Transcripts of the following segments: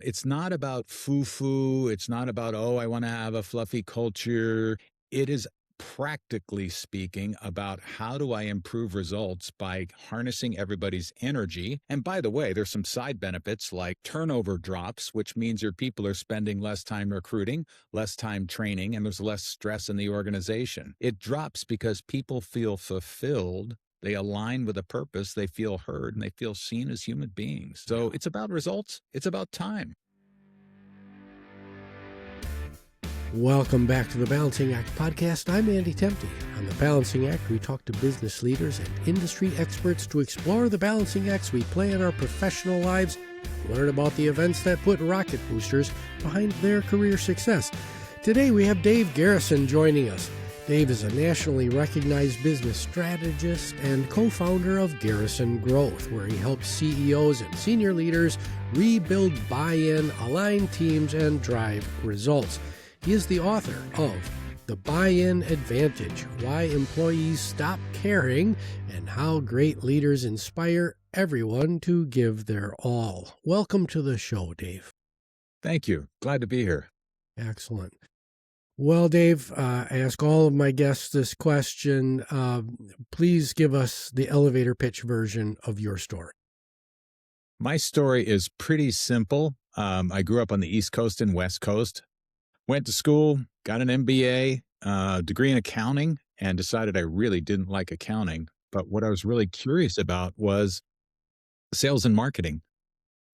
It's not about foo-foo. It's not about, oh, I want to have a fluffy culture. It is practically speaking about how do I improve results by harnessing everybody's energy. And by the way, there's some side benefits like turnover drops, which means your people are spending less time recruiting, less time training, and there's less stress in the organization. It drops because people feel fulfilled. They align with a purpose, they feel heard, and they feel seen as human beings. So Yeah. it's about results, it's about time. Welcome back to the Balancing Act podcast. I'm Andy Temte. On the Balancing Act, we talk to business leaders and industry experts to explore the balancing acts we play in our professional lives, learn about the events that put rocket boosters behind their career success. Today, we have Dave Garrison joining us. Dave is a nationally recognized business strategist and co-founder of Garrison Growth, where he helps CEOs and senior leaders rebuild buy-in, align teams, and drive results. He is the author of The Buy-In Advantage, Why Employees Stop Caring, and How Great Leaders Inspire Everyone to Give Their All. Welcome to the show, Dave. Thank you. Glad to be here. Excellent. Well, Dave, I ask all of my guests this question. Please give us the elevator pitch version of your story. My story is pretty simple. I grew up on the East Coast and West Coast. Went to school, got an MBA, degree in accounting, and decided I really didn't like accounting. But what I was really curious about was sales and marketing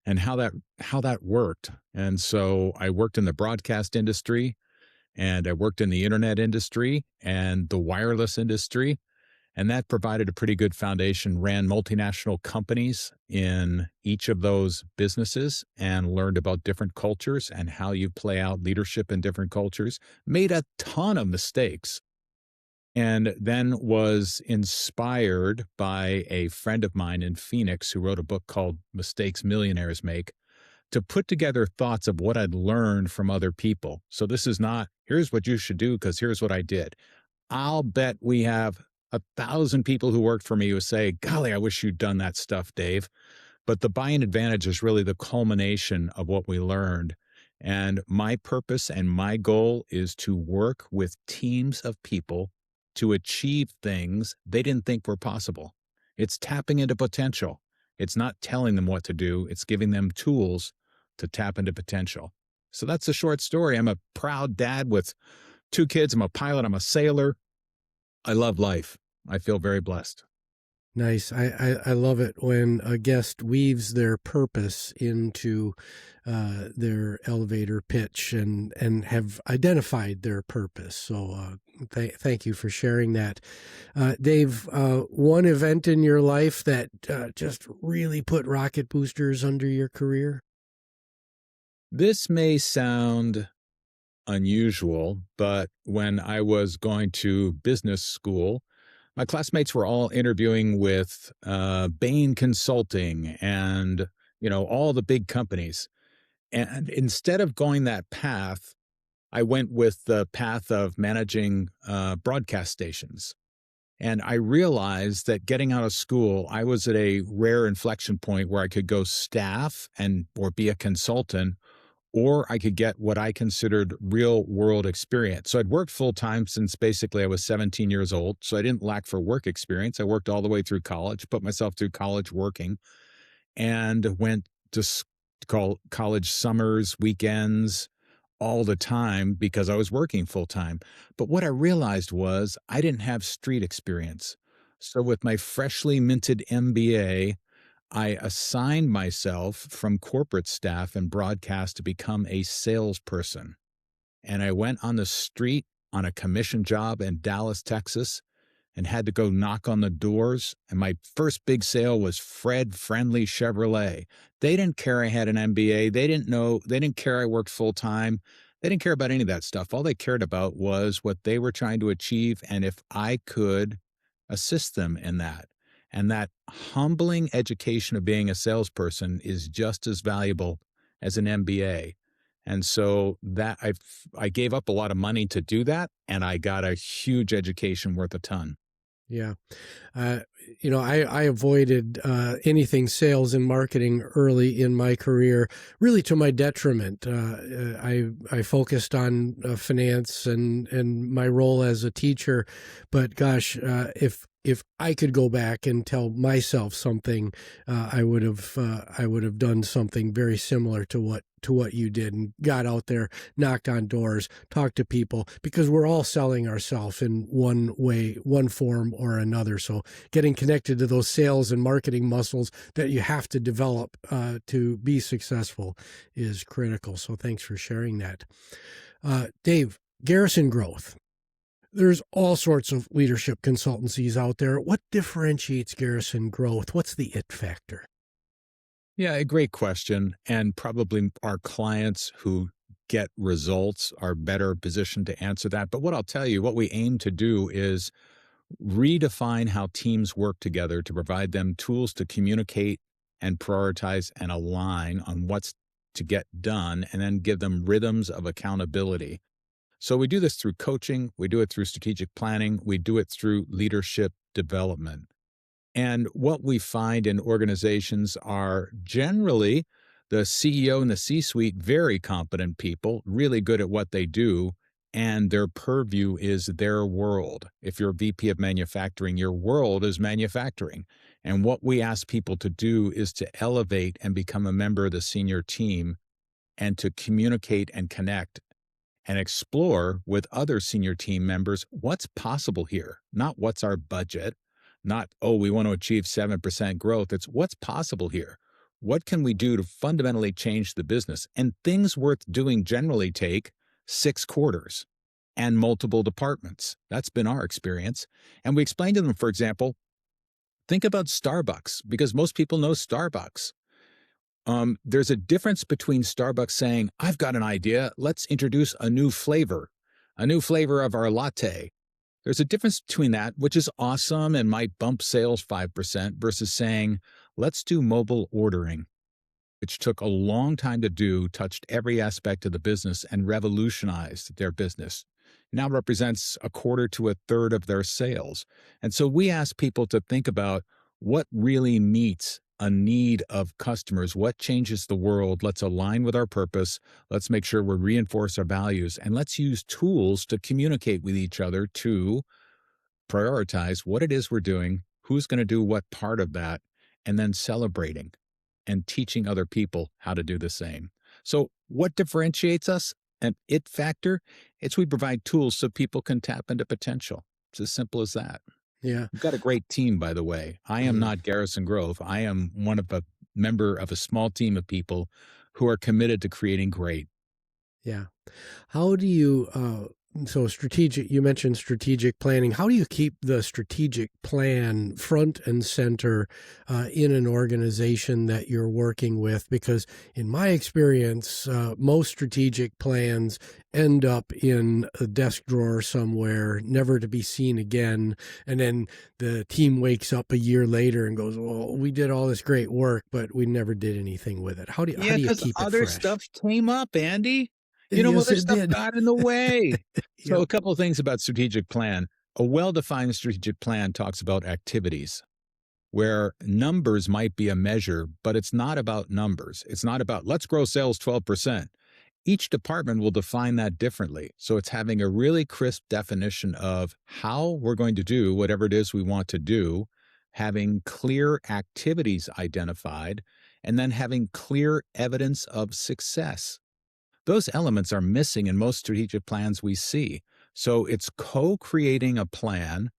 and how that worked. And so I worked in the broadcast industry, and I worked in the internet industry and the wireless industry. And that provided a pretty good foundation, ran multinational companies in each of those businesses and learned about different cultures and how you play out leadership in different cultures, made a ton of mistakes, and then was inspired by a friend of mine in Phoenix who wrote a book called Mistakes Millionaires Make to put together thoughts of what I'd learned from other people. So this is not, here's what you should do because here's what I did. I'll bet we have 1,000 people who worked for me who say, golly, I wish you'd done that stuff, Dave. But the buy-in advantage is really the culmination of what we learned. And my purpose and my goal is to work with teams of people to achieve things they didn't think were possible. It's tapping into potential. It's not telling them what to do. It's giving them tools to tap into potential. So that's a short story. I'm a proud dad with 2 kids. I'm a pilot. I'm a sailor. I love life. I feel very blessed. Nice. I love it when a guest weaves their purpose into their elevator pitch and have identified their purpose. So thank you for sharing that. Dave, one event in your life that just really put rocket boosters under your career? This may sound unusual, but when I was going to business school, my classmates were all interviewing with Bain Consulting and, all the big companies. And instead of going that path, I went with the path of managing broadcast stations. And I realized that getting out of school, I was at a rare inflection point where I could go staff or be a consultant, or I could get what I considered real world experience. So I'd worked full time since basically I was 17 years old. So I didn't lack for work experience. I worked all the way through college, put myself through college working, and went to college summers, weekends, all the time because I was working full time. But what I realized was I didn't have street experience. So with my freshly minted MBA, I assigned myself from corporate staff and broadcast to become a salesperson. And I went on the street on a commission job in Dallas, Texas, and had to go knock on the doors. And my first big sale was Fred Friendly Chevrolet. They didn't care I had an MBA. They didn't care I worked full time. They didn't care about any of that stuff. All they cared about was what they were trying to achieve and if I could assist them in that. And that humbling education of being a salesperson is just as valuable as an MBA. And so that I gave up a lot of money to do that, and I got a huge education worth a ton. Yeah. Uh, I avoided anything sales and marketing early in my career, really to my detriment. I focused on finance and my role as a teacher, but gosh, if I could go back and tell myself something, I would have done something very similar to what you did, and got out there, knocked on doors, talked to people, because we're all selling ourselves in one way, one form or another. So getting connected to those sales and marketing muscles that you have to develop to be successful is critical. So thanks for sharing that. Dave, Garrison Growth. There's all sorts of leadership consultancies out there. What differentiates Garrison Growth? What's the it factor? Yeah, a great question. And probably our clients who get results are better positioned to answer that. But what I'll tell you, what we aim to do is redefine how teams work together to provide them tools to communicate and prioritize and align on what's to get done, and then give them rhythms of accountability. So we do this through coaching, we do it through strategic planning, we do it through leadership development. And what we find in organizations are generally the CEO and the C suite, very competent people, really good at what they do, and their purview is their world. If you're a VP of manufacturing, your world is manufacturing. And what we ask people to do is to elevate and become a member of the senior team and to communicate and connect and explore with other senior team members what's possible here, not what's our budget, not, oh, we want to achieve 7% growth. It's what's possible here. What can we do to fundamentally change the business? And things worth doing generally take 6 quarters and multiple departments. That's been our experience. And we explain to them, for example, think about Starbucks, because most people know Starbucks. There's a difference between Starbucks saying, I've got an idea, let's introduce a new flavor of our latte. There's a difference between that, which is awesome and might bump sales 5%, versus saying, let's do mobile ordering, which took a long time to do, touched every aspect of the business, and revolutionized their business. Now represents a quarter to a third of their sales. And so we ask people to think about what really meets a need of customers, what changes the world. Let's align with our purpose. Let's make sure we reinforce our values, and let's use tools to communicate with each other to prioritize what it is we're doing, who's going to do what part of that, and then celebrating and teaching other people how to do the same. So what differentiates us? An it factor, it's we provide tools so people can tap into potential. It's as simple as that. Yeah. We've got a great team, by the way. I am not Garrison Growth. I am one of a member of a small team of people who are committed to creating great. Yeah. How do you, so strategic, you mentioned strategic planning. How do you keep the strategic plan front and center in an organization that you're working with? Because in my experience, most strategic plans end up in a desk drawer somewhere, never to be seen again. And then the team wakes up a year later and goes, well, we did all this great work, but we never did anything with it. How do Yeah, you because keep it other fresh? stuff came up, Andy. Yes, Other it stuff did. got in the way. So Yep. a couple of things about strategic plan. A well-defined strategic plan talks about activities, where numbers might be a measure, but it's not about numbers. It's not about, let's grow sales 12%. Each department will define that differently. So it's having a really crisp definition of how we're going to do whatever it is we want to do, having clear activities identified, and then having clear evidence of success. Those elements are missing in most strategic plans we see. So it's co-creating a plan,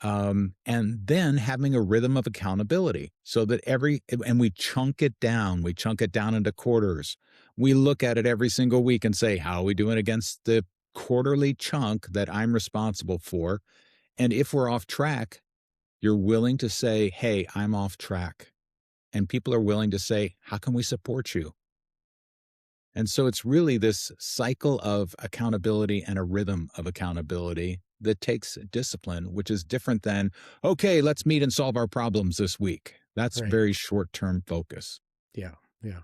and then having a rhythm of accountability so that and we chunk it down. We chunk it down into quarters. We look at it every single week and say, how are we doing against the quarterly chunk that I'm responsible for? And if we're off track, you're willing to say, hey, I'm off track. And people are willing to say, how can we support you? And so it's really this cycle of accountability and a rhythm of accountability that takes discipline, which is different than, okay, let's meet and solve our problems this week. That's Right. very short-term focus. Yeah. Yeah.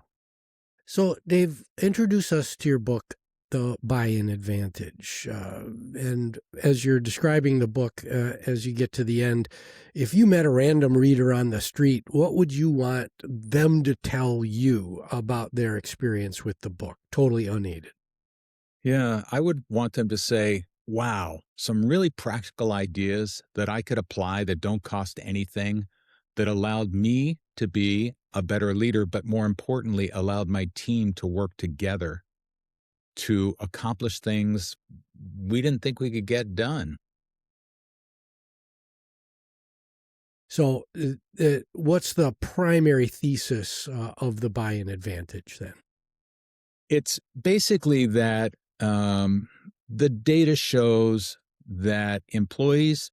So, Dave, introduce us to your book, the buy-in advantage. And as you're describing the book, as you get to the end, if you met a random reader on the street, what would you want them to tell you about their experience with the book, totally unaided? Yeah, I would want them to say, wow, some really practical ideas that I could apply that don't cost anything, that allowed me to be a better leader, but more importantly, allowed my team to work together to accomplish things we didn't think we could get done. So what's the primary thesis of the buy-in advantage then? It's basically that the data shows that employees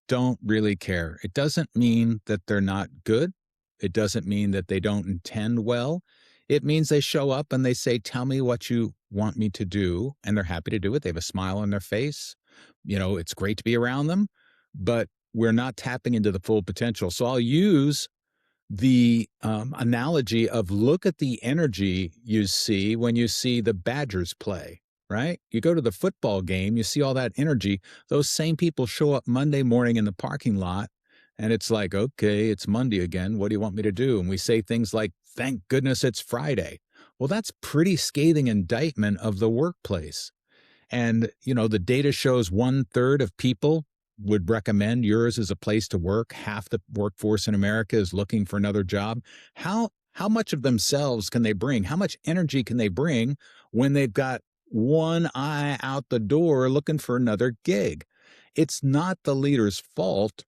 don't really care. It doesn't mean that they're not good. It doesn't mean that they don't intend well. It means they show up and they say, tell me what you want me to do. And they're happy to do it. They have a smile on their face. It's great to be around them, but we're not tapping into the full potential. So I'll use the analogy of look at the energy you see when you see the Badgers play, right? You go to the football game, you see all that energy. Those same people show up Monday morning in the parking lot, and it's like, okay, it's Monday again. What do you want me to do? And we say things like, thank goodness it's Friday. Well, that's pretty scathing indictment of the workplace. And, the data shows 1/3 of people would recommend yours as a place to work. Half the workforce in America is looking for another job. How much of themselves can they bring? How much energy can they bring when they've got one eye out the door looking for another gig? It's not the leader's fault.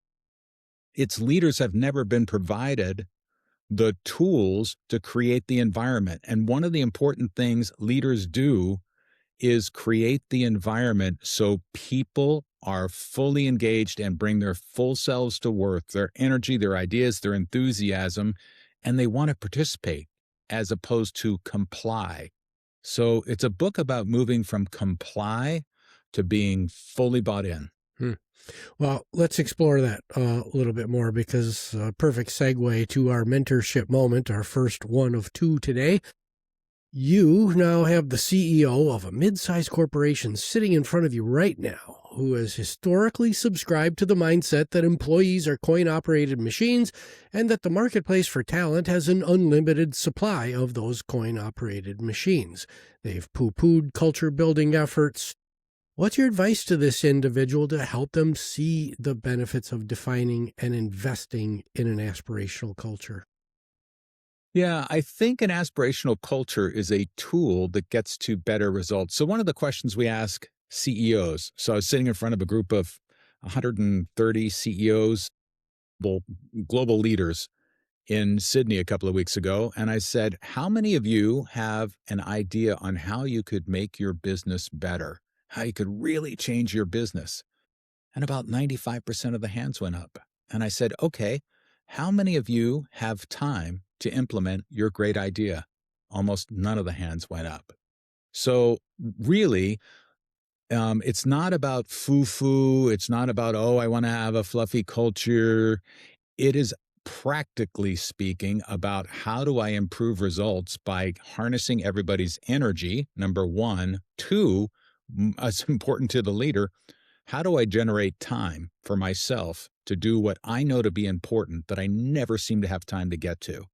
Its leaders have never been provided the tools to create the environment. And one of the important things leaders do is create the environment so people are fully engaged and bring their full selves to work, their energy, their ideas, their enthusiasm, and they want to participate as opposed to comply. So it's a book about moving from comply to being fully bought in. Well, let's explore that a little bit more because perfect segue to our mentorship moment, our first one of two today. You now have the CEO of a mid-sized corporation sitting in front of you right now who has historically subscribed to the mindset that employees are coin-operated machines and that the marketplace for talent has an unlimited supply of those coin-operated machines. They've poo-pooed culture-building efforts. What's your advice to this individual to help them see the benefits of defining and investing in an aspirational culture? Yeah, I think an aspirational culture is a tool that gets to better results. So one of the questions we ask CEOs, so I was sitting in front of a group of 130 CEOs, global leaders in Sydney a couple of weeks ago, and I said, how many of you have an idea on how you could make your business better, how you could really change your business? And about 95% of the hands went up. And I said, okay, how many of you have time to implement your great idea? Almost none of the hands went up. So really, it's not about foo-foo. It's not about, oh, I want to have a fluffy culture. It is practically speaking about how do I improve results by harnessing everybody's energy, number one. Two, as important to the leader, how do I generate time for myself to do what I know to be important that I never seem to have time to get to?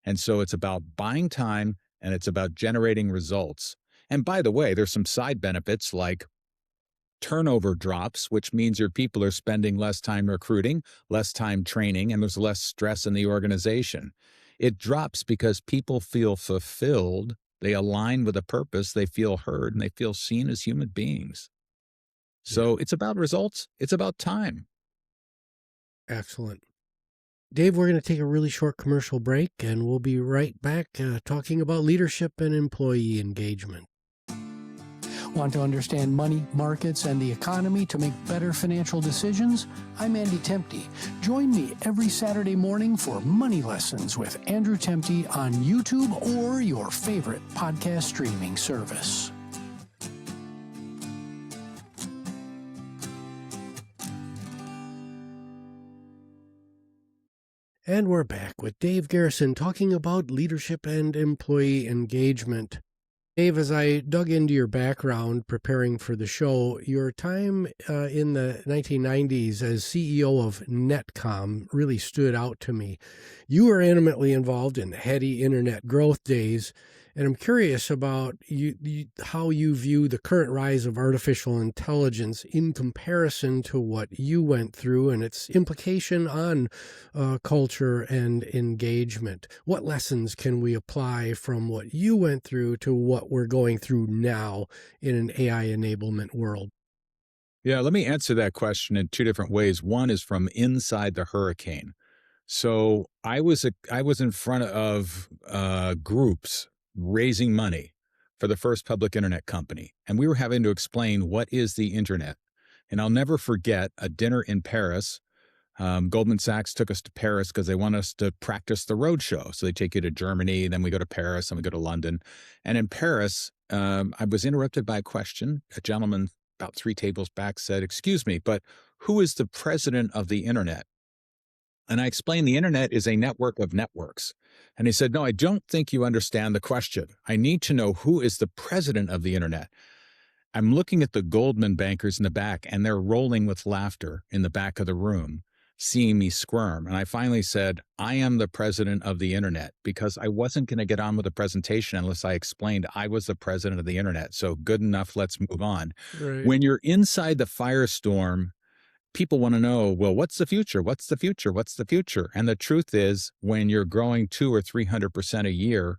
And so it's about buying time and it's about generating results. And by the way, there's some side benefits like turnover drops, which means your people are spending less time recruiting, less time training, and there's less stress in the organization. It drops because people feel fulfilled, they align with a purpose, they feel heard, and they feel seen as human beings. So it's about results. It's about time. Excellent. Dave, we're going to take a really short commercial break, and we'll be right back talking about leadership and employee engagement. Want to understand money, markets, and the economy to make better financial decisions? I'm Andy Temte. Join me every Saturday morning for Money Lessons with Andrew Temte on YouTube or your favorite podcast streaming service. And we're back with Dave Garrison talking about leadership and employee engagement. Dave, as I dug into your background preparing for the show, your time in the 1990s as CEO of NETCOM really stood out to me. You were intimately involved in heady internet growth days, and I'm curious about how you view the current rise of artificial intelligence in comparison to what you went through and its implication on culture and engagement. What lessons can we apply from what you went through to what we're going through now in an AI enablement world? Yeah, let me answer that question in two different ways. One is from inside the hurricane. So I was in front of groups raising money for the first public internet company, and we were having to explain what is the internet. And I'll never forget a dinner in Paris. Goldman Sachs took us to Paris because they want us to practice the road show. So they take you to Germany, then we go to Paris, and we go to London. And in Paris, I was interrupted by a question. A gentleman about three tables back said, "Excuse me, but who is the president of the internet?" And I explained the internet is a network of networks. And he said, "No, I don't think you understand the question. I need to know who is the president of the internet." I'm looking at the Goldman bankers in the back, and they're rolling with laughter in the back of the room, seeing me squirm. And I finally said, "I am the president of the internet," because I wasn't going to get on with the presentation unless I explained I was the president of the internet. So good enough, let's move on. Right. When you're inside the firestorm, people want to know, well, what's the future? What's the future? What's the future? And the truth is, when you're growing 200 or 300% a year,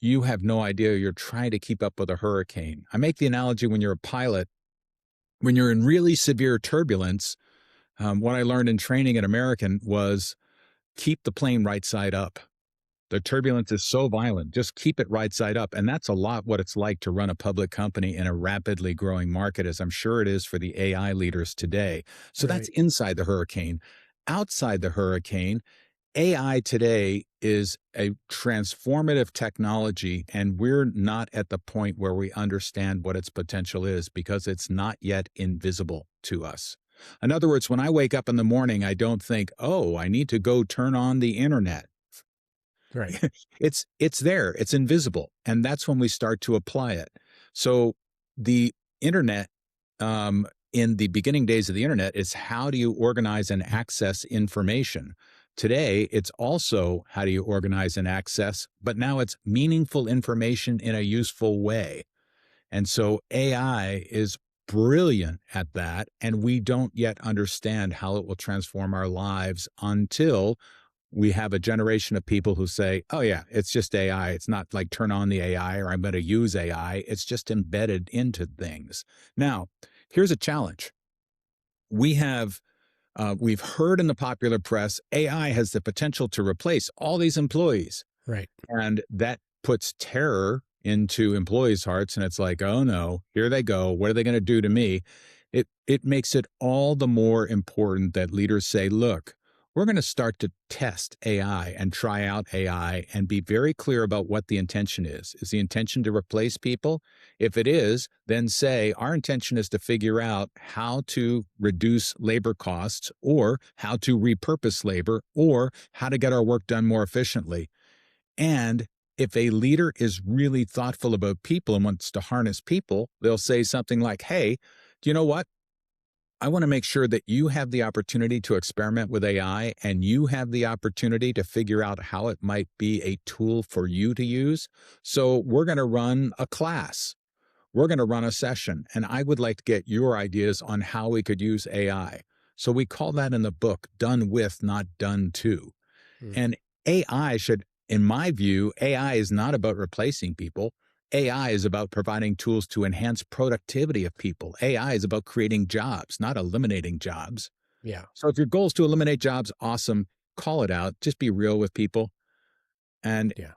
you have no idea. You're trying to keep up with a hurricane. I make the analogy when you're a pilot, when you're in really severe turbulence, what I learned in training at American was keep the plane right side up. The turbulence is so violent, just keep it right side up. And that's a lot what it's like to run a public company in a rapidly growing market, as I'm sure it is for the AI leaders today. So that's Right. inside the hurricane. Outside the hurricane, AI today is a transformative technology, and we're not at the point where we understand what its potential is because it's not yet invisible to us. In other words, when I wake up in the morning, I don't think, oh, I need to go turn on the internet. Right. It's there, it's invisible, and that's when we start to apply it. So the internet, in the beginning days of the internet, is how do you organize and access information? Today, it's also how do you organize and access, but now it's meaningful information in a useful way. And so AI is brilliant at that, and we don't yet understand how it will transform our lives until we have a generation of people who say, oh, yeah, it's just AI. It's not like turn on the AI or I'm going to use AI. It's just embedded into things. Now, here's a challenge. We have we've heard in the popular press AI has the potential to replace all these employees, Right. and that puts terror into employees' hearts. And it's like, oh no, here they go. What are they going to do to me? It makes it all the more important that leaders say, look, we're going to start to test AI and try out AI and be very clear about what the intention is. Is the intention to replace people? If it is, then say our intention is to figure out how to reduce labor costs or how to repurpose labor or how to get our work done more efficiently. And if a leader is really thoughtful about people and wants to harness people, they'll say something like, hey, do you know what? I want to make sure that you have the opportunity to experiment with AI and you have the opportunity to figure out how it might be a tool for you to use. So we're going to run a class. We're going to run a session, and I would like to get your ideas on how we could use AI. So we call that in the book, done with, not done to. Mm. And AI should, in my view, AI is not about replacing people. AI is about providing tools to enhance productivity of people. AI is about creating jobs, not eliminating jobs. Yeah. So if your goal is to eliminate jobs, awesome. Call it out. Just be real with people. And Yeah.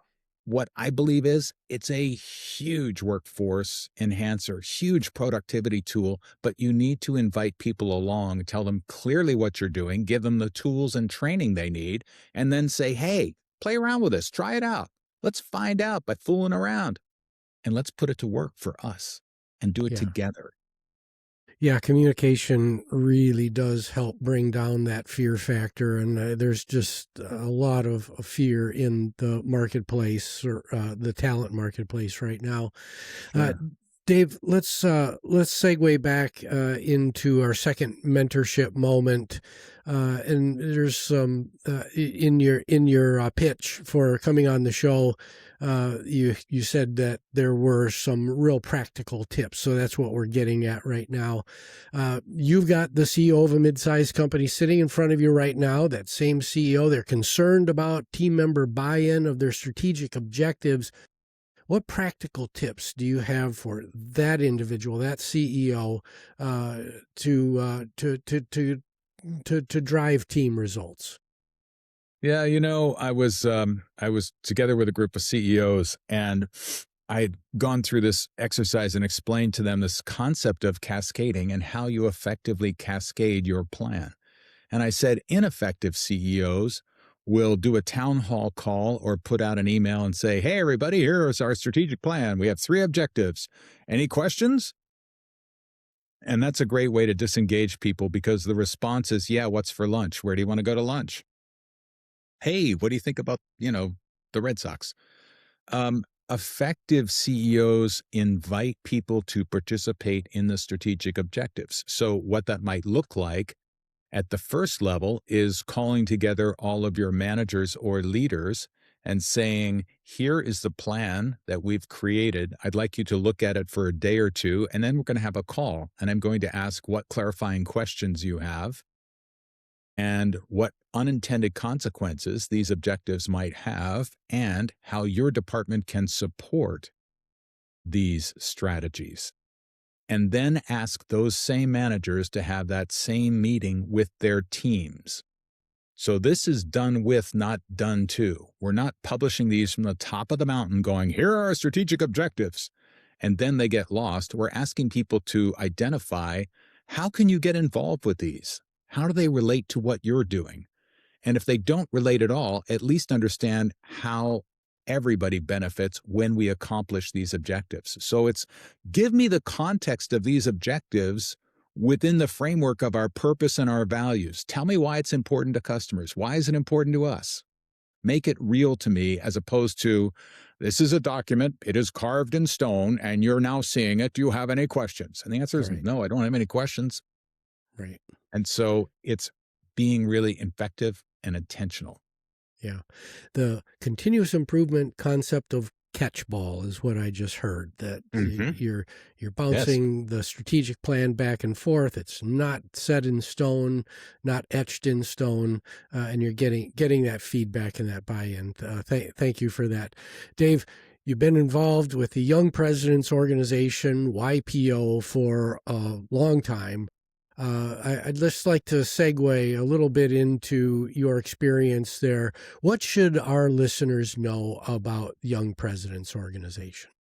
what I believe is it's a huge workforce enhancer, huge productivity tool, but you need to invite people along, tell them clearly what you're doing, give them the tools and training they need, and then say, hey, play around with this, try it out. Let's find out by fooling around and let's put it to work for us and do it Yeah. together. Yeah, communication really does help bring down that fear factor, and there's just a lot of fear in the marketplace or the talent marketplace right now. Uh, Sure. Dave, let's segue back into our second mentorship moment, and there's some in your pitch for coming on the show. You said that there were some real practical tips, so that's what we're getting at right now. You've got the CEO of a mid-sized company sitting in front of you right now. That same CEO, they're concerned about team member buy-in of their strategic objectives. What practical tips do you have for that individual, that CEO, to drive team results? Yeah, I was together with a group of CEOs, and I had gone through this exercise and explained to them this concept of cascading and how you effectively cascade your plan. And I said ineffective CEOs will do a town hall call or put out an email and say, "Hey everybody, here is our strategic plan. We have 3 objectives. Any questions?" And that's a great way to disengage people because the response is, "Yeah, what's for lunch? Where do you want to go to lunch? Hey, what do you think about, the Red Sox?" Effective CEOs invite people to participate in the strategic objectives. So what that might look like at the first level is calling together all of your managers or leaders and saying, "Here is the plan that we've created. I'd like you to look at it for a day or two, and then we're going to have a call, and I'm going to ask what clarifying questions you have and what unintended consequences these objectives might have, and how your department can support these strategies." And then ask those same managers to have that same meeting with their teams. So this is done with, not done to. We're not publishing these from the top of the mountain going, "Here are our strategic objectives," and then they get lost. We're asking people to identify, how can you get involved with these? How do they relate to what you're doing? And if they don't relate at all, at least understand how everybody benefits when we accomplish these objectives. So it's, give me the context of these objectives within the framework of our purpose and our values. Tell me why it's important to customers. Why is it important to us? Make it real to me, as opposed to, this is a document, it is carved in stone, and you're now seeing it. Do you have any questions? And the answer is Right, no, I don't have any questions. right. And so it's being really effective and intentional. Yeah. The continuous improvement concept of catch ball is what I just heard, that Mhm. you're Yes. bouncing the strategic plan back and forth. It's not set in stone, not etched in stone, and you're getting that feedback and that buy-in. Thank you for that. Dave, you've been involved with the Young Presidents Organization, YPO, for a long time. I'd just like to segue a little bit into your experience there. What should our listeners know about Young Presidents Organization?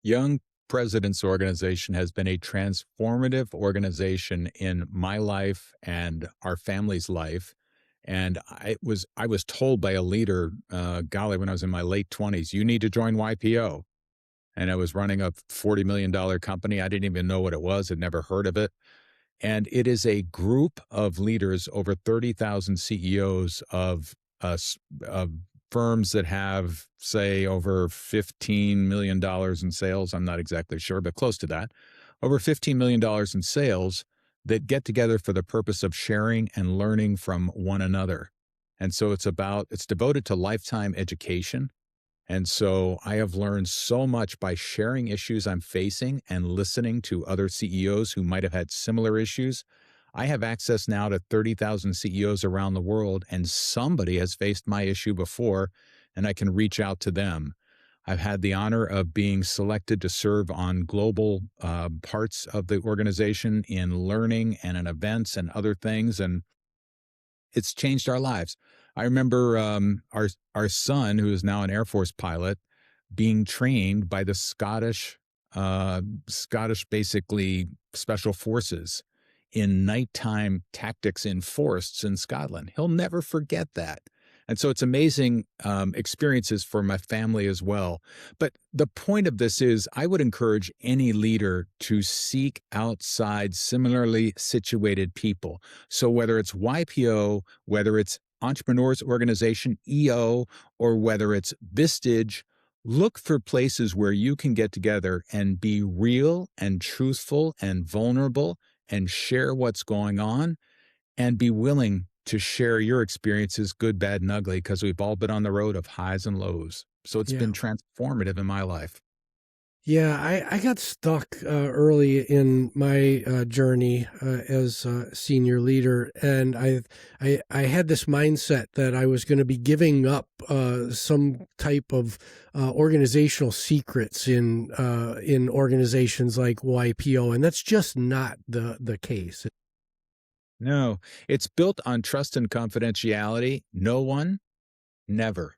Young Presidents Organization has been a transformative organization in my life and our family's life. And I was told by a leader, golly, when I was in my late 20s, you need to join YPO. And I was running a $40 million company. I didn't even know what it was, had never heard of it. And it is a group of leaders, over 30,000 CEOs of firms that have, say, over $15 million in sales. I'm not exactly sure, but close to that. Over $15 million in sales, that get together for the purpose of sharing and learning from one another. And so it's devoted to lifetime education. And so I have learned so much by sharing issues I'm facing and listening to other CEOs who might have had similar issues. I have access now to 30,000 CEOs around the world, and somebody has faced my issue before, and I can reach out to them. I've had the honor of being selected to serve on global parts of the organization in learning and in events and other things. And it's changed our lives. I remember our son, who is now an Air Force pilot, being trained by the Scottish basically special forces in nighttime tactics in forests in Scotland. He'll never forget that. And so it's amazing experiences for my family as well. But the point of this is, I would encourage any leader to seek outside similarly situated people. So whether it's YPO, whether it's Entrepreneurs Organization, EO, or whether it's Vistage, look for places where you can get together and be real and truthful and vulnerable and share what's going on and be willing to share your experiences, good, bad, and ugly, because we've all been on the road of highs and lows. So it's Yeah. been transformative in my life. Yeah, I got stuck early in my journey as a senior leader, and I had this mindset that I was going to be giving up some type of organizational secrets in organizations like YPO, and that's just not the case. No, it's built on trust and confidentiality. No one, never.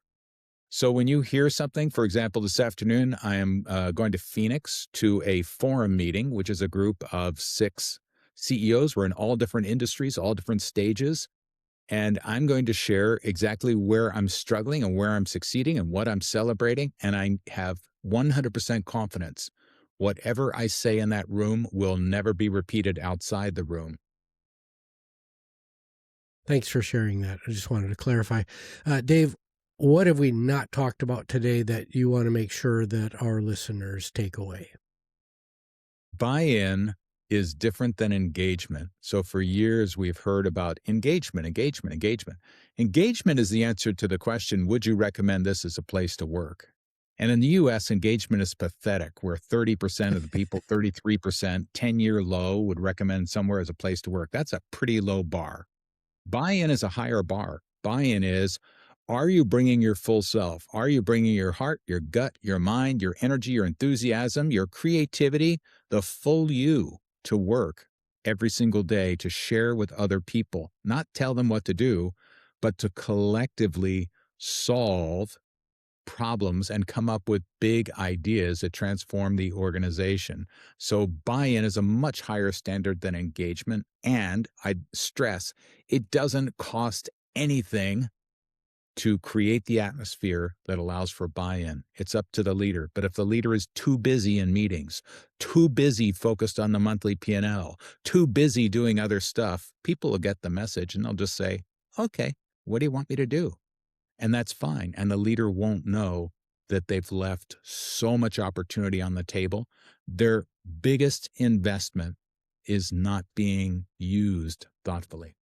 So when you hear something, for example, this afternoon, I am going to Phoenix to a forum meeting, which is a group of 6 CEOs. We're in all different industries, all different stages. And I'm going to share exactly where I'm struggling and where I'm succeeding and what I'm celebrating. And I have 100% confidence. Whatever I say in that room will never be repeated outside the room. Thanks for sharing that. I just wanted to clarify. Dave, what have we not talked about today that you want to make sure that our listeners take away? Buy-in is different than engagement. So for years, we've heard about engagement, engagement, engagement. Engagement is the answer to the question, would you recommend this as a place to work? And in the US, engagement is pathetic, where 30% of the people, 33%, 10-year low would recommend somewhere as a place to work. That's a pretty low bar. Buy-in is a higher bar. Buy-in is, are you bringing your full self? Are you bringing your heart, your gut, your mind, your energy, your enthusiasm, your creativity, the full you to work every single day to share with other people? Not tell them what to do, but to collectively solve problems and come up with big ideas that transform the organization. So buy-in is a much higher standard than engagement. And I stress, it doesn't cost anything to create the atmosphere that allows for buy-in. It's up to the leader. But if the leader is too busy in meetings, too busy focused on the monthly P&L, too busy doing other stuff, people will get the message and they'll just say, okay, what do you want me to do? And that's fine. And the leader won't know that they've left so much opportunity on the table. Their biggest investment is not being used thoughtfully.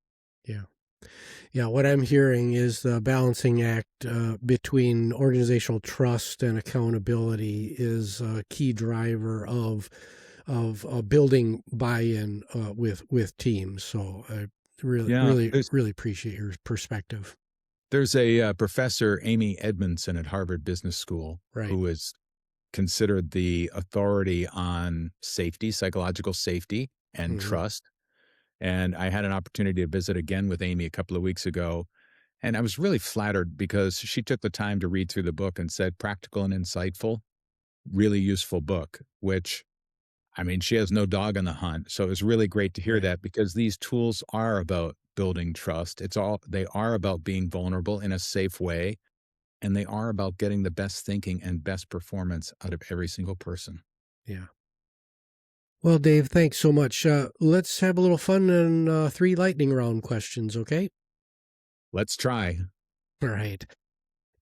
Yeah. Yeah, what I'm hearing is the balancing act between organizational trust and accountability is a key driver of building buy-in with teams. So I really appreciate your perspective. There's a professor, Amy Edmondson at Harvard Business School, Right. who is considered the authority on safety, psychological safety, and trust. And I had an opportunity to visit again with Amy a couple of weeks ago. And I was really flattered because she took the time to read through the book and said, practical and insightful, really useful book, which, I mean, she has no dog in the hunt. So it was really great to hear Right. that, because these tools are about building trust. They are about being vulnerable in a safe way. And they are about getting the best thinking and best performance out of every single person. Yeah. Well, Dave, thanks so much. Let's have a little fun and 3 lightning round questions, okay? Let's try. All right.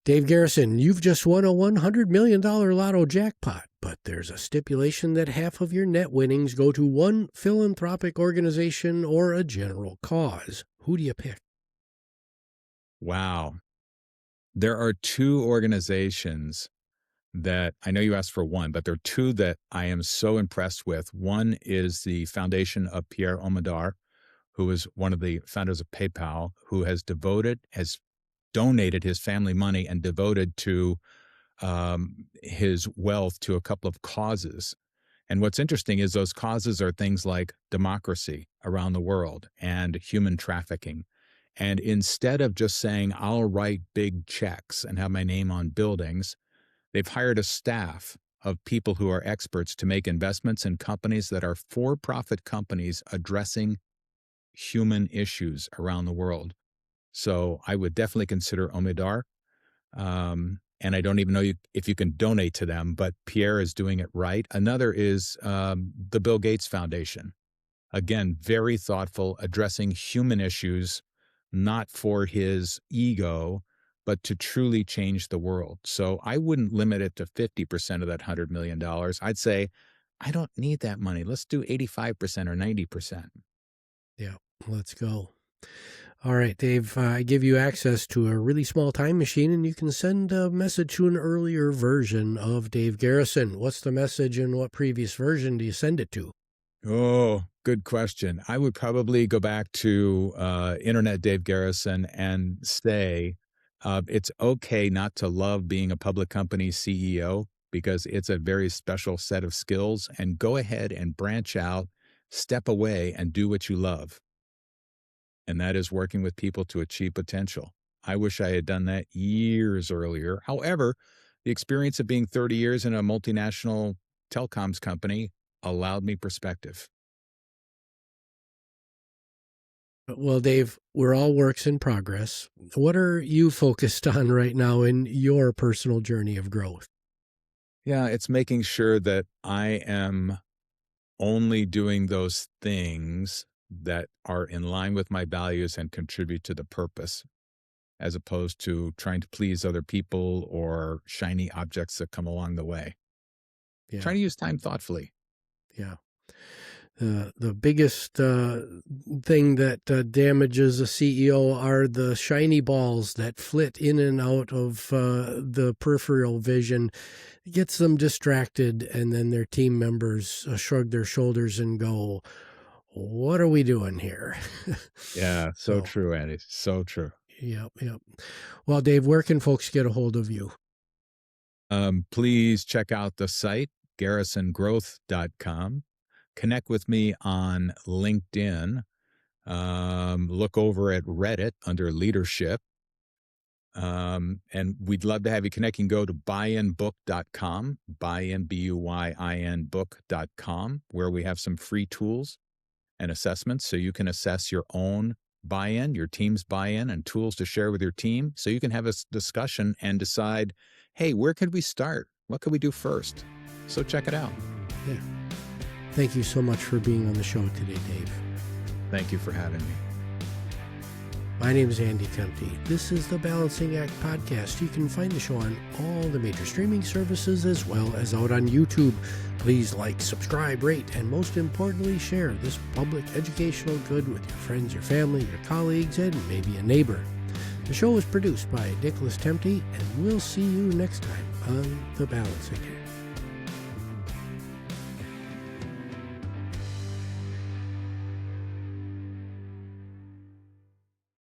Dave Garrison, you've just won a $100 million lotto jackpot, but there's a stipulation that half of your net winnings go to one philanthropic organization or a general cause. Who do you pick? Wow. There are 2 organizations that I know you asked for one, but there are 2 that I am so impressed with. One is the foundation of Pierre Omidyar, who is one of the founders of PayPal, who has donated his family money and devoted to his wealth to a couple of causes. And what's interesting is those causes are things like democracy around the world and human trafficking. And instead of just saying, I'll write big checks and have my name on buildings, they've hired a staff of people who are experts to make investments in companies that are for-profit companies addressing human issues around the world. So I would definitely consider Omidar. And I don't even know if you can donate to them, but Pierre is doing it right. Another is the Bill Gates Foundation. Again, very thoughtful, addressing human issues, not for his ego, but to truly change the world. So I wouldn't limit it to 50% of that $100 million. I'd say, I don't need that money. Let's do 85% or 90%. Yeah, let's go. All right, Dave, I give you access to a really small time machine, and you can send a message to an earlier version of Dave Garrison. What's the message, and what previous version do you send it to? Oh, good question. I would probably go back to Internet Dave Garrison and say it's okay not to love being a public company CEO because it's a very special set of skills, and go ahead and branch out, step away, and do what you love. And that is working with people to achieve potential. I wish I had done that years earlier. However, the experience of being 30 years in a multinational telecoms company allowed me perspective. Well, Dave, we're all works in progress. What are you focused on right now in your personal journey of growth? Yeah, it's making sure that I am only doing those things that are in line with my values and contribute to the purpose, as opposed to trying to please other people or shiny objects that come along the way. Yeah, Trying to use time thoughtfully. yeah. The biggest thing that damages a CEO are the shiny balls that flit in and out of the peripheral vision. It gets them distracted, and then their team members shrug their shoulders and go, "What are we doing here?" Yeah, so So, true, Andy. So true. yep, yep. Well, Dave, where can folks get a hold of you? Please check out the site, garrisongrowth.com. Connect with me on LinkedIn. Look over at Reddit under leadership. And we'd love to have you connect. You can go to buyinbook.com, buyin, book.com, where we have some free tools and assessments so you can assess your own buy-in, your team's buy-in, and tools to share with your team so you can have a discussion and decide, hey, where could we start? What could we do first? So check it out. Yeah. Thank you so much for being on the show today, Dave. Thank you for having me. My name is Andy Temte. This is the Balancing Act podcast. You can find the show on all the major streaming services as well as out on YouTube. Please like, subscribe, rate, and most importantly, share this public educational good with your friends, your family, your colleagues, and maybe a neighbor. The show is produced by Nicholas Temte, and we'll see you next time on the Balancing Act.